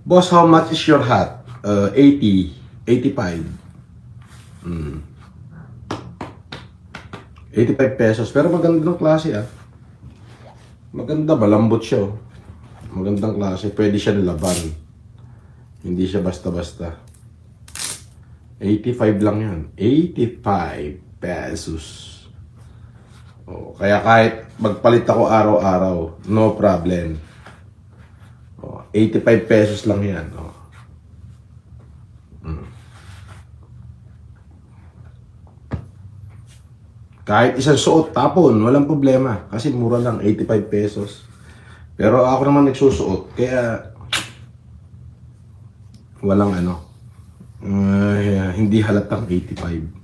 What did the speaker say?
Boss, how much is your hat? 80, 85. 85 pesos. Pero magandang klase ah. Maganda, malambot siya oh. Magandang klase. Pwede siya laban. Hindi siya basta-basta. 85 lang yan. 85 pesos. Oh, kaya kahit magpalit ako araw-araw, no problem. Oh, 85 pesos lang yan. Oh. Kahit isang suot, tapon, walang problema. Kasi mura lang, 85 pesos. Pero ako naman nagsusuot, kaya walang hindi halatang 85.